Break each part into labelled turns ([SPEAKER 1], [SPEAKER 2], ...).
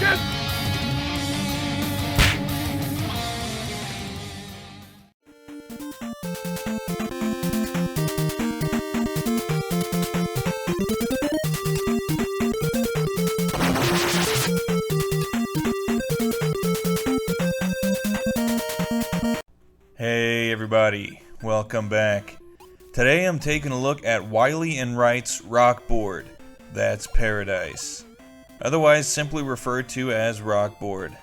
[SPEAKER 1] Shoreviewken!
[SPEAKER 2] Hey everybody, welcome back. Today I'm taking a look at Wiley and Wright's RockBoard, that's Paradise, otherwise simply referred to as RockBoard.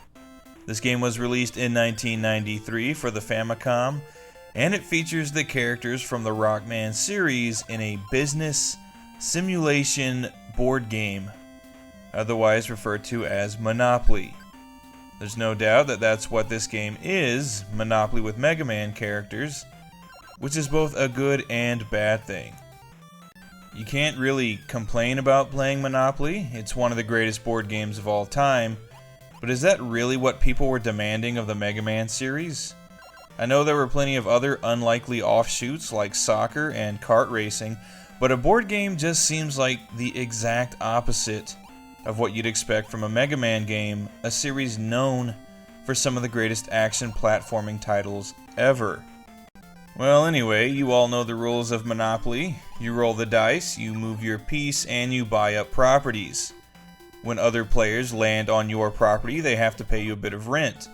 [SPEAKER 2] This game was released in 1993 for the Famicom, and it features the characters from the Rockman series in a business simulation board game, otherwise referred to as Monopoly. There's no doubt that that's what this game is, Monopoly with Mega Man characters, which is both a good and bad thing. You can't really complain about playing Monopoly, it's one of the greatest board games of all time, but is that really what people were demanding of the Mega Man series? I know there were plenty of other unlikely offshoots like soccer and kart racing, but a board game just seems like the exact opposite of what you'd expect from a Mega Man game, a series known for some of the greatest action platforming titles ever. Well, anyway, you all know the rules of Monopoly. You roll the dice, you move your piece, and you buy up properties. When other players land on your property, they have to pay you a bit of rent.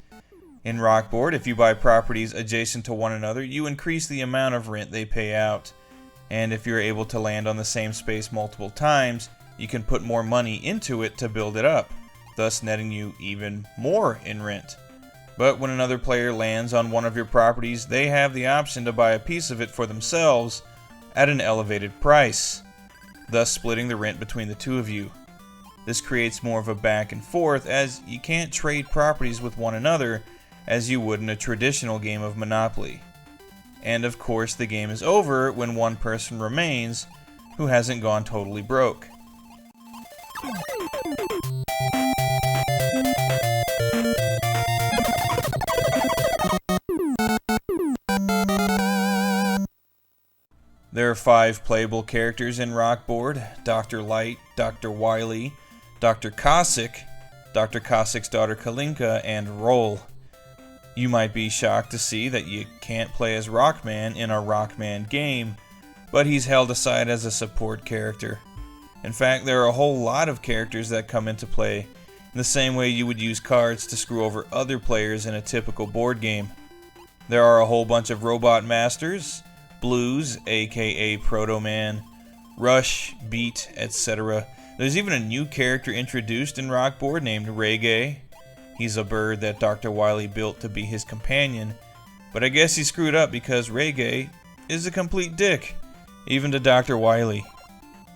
[SPEAKER 2] In RockBoard, if you buy properties adjacent to one another, you increase the amount of rent they pay out. And if you're able to land on the same space multiple times, you can put more money into it to build it up, thus netting you even more in rent. But when another player lands on one of your properties, they have the option to buy a piece of it for themselves at an elevated price, thus splitting the rent between the two of you. This creates more of a back and forth, as you can't trade properties with one another as you would in a traditional game of Monopoly. And of course the game is over when one person remains who hasn't gone totally broke. There are 5 playable characters in RockBoard: Dr. Light, Dr. Wily, Dr. Cossack, Dr. Cossack's daughter Kalinka, and Roll. You might be shocked to see that you can't play as Rockman in a Rockman game, but he's held aside as a support character. In fact, there are a whole lot of characters that come into play in the same way you would use cards to screw over other players in a typical board game. There are a whole bunch of robot masters, Blues, aka Proto Man, Rush, Beat, etc. There's even a new character introduced in RockBoard named Reggae. He's a bird that Dr. Wily built to be his companion, but I guess he screwed up because Reggae is a complete dick, even to Dr. Wily.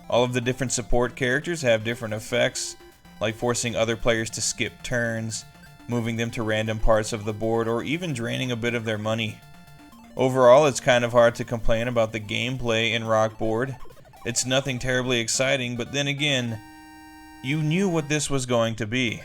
[SPEAKER 2] All of the different support characters have different effects, like forcing other players to skip turns, moving them to random parts of the board, or even draining a bit of their money. Overall, it's kind of hard to complain about the gameplay in RockBoard. It's nothing terribly exciting, but then again, you knew what this was going to be.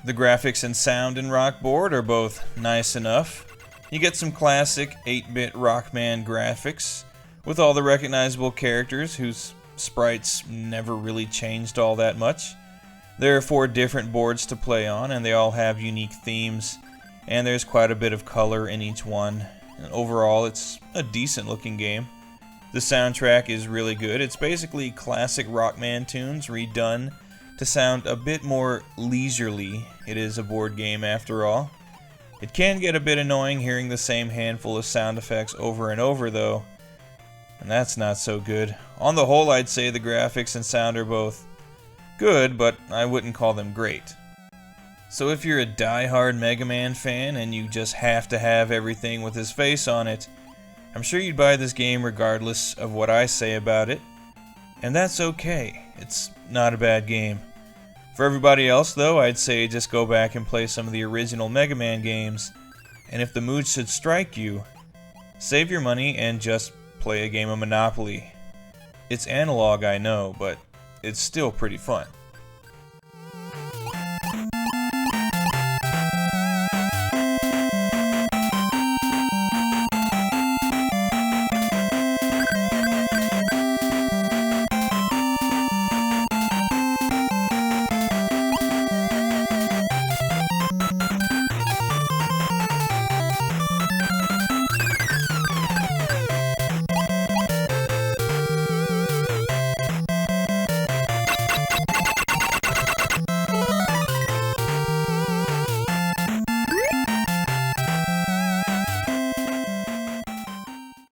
[SPEAKER 2] The graphics and sound in RockBoard are both nice enough. You get some classic 8-bit Rockman graphics, with all the recognizable characters whose sprites never really changed all that much. There are 4 different boards to play on, and they all have unique themes, and there's quite a bit of color in each one. And overall, it's a decent looking game. The soundtrack is really good. It's basically classic Rockman tunes redone to sound a bit more leisurely. It is a board game after all. It can get a bit annoying hearing the same handful of sound effects over and over though, and that's not so good. On the whole, I'd say the graphics and sound are both good, but I wouldn't call them great. So if you're a die-hard Mega Man fan and you just have to have everything with his face on it, I'm sure you'd buy this game regardless of what I say about it. And that's okay. It's not a bad game. For everybody else though, I'd say just go back and play some of the original Mega Man games. And if the mood should strike you, save your money and just play a game of Monopoly. It's analog, I know, but it's still pretty fun.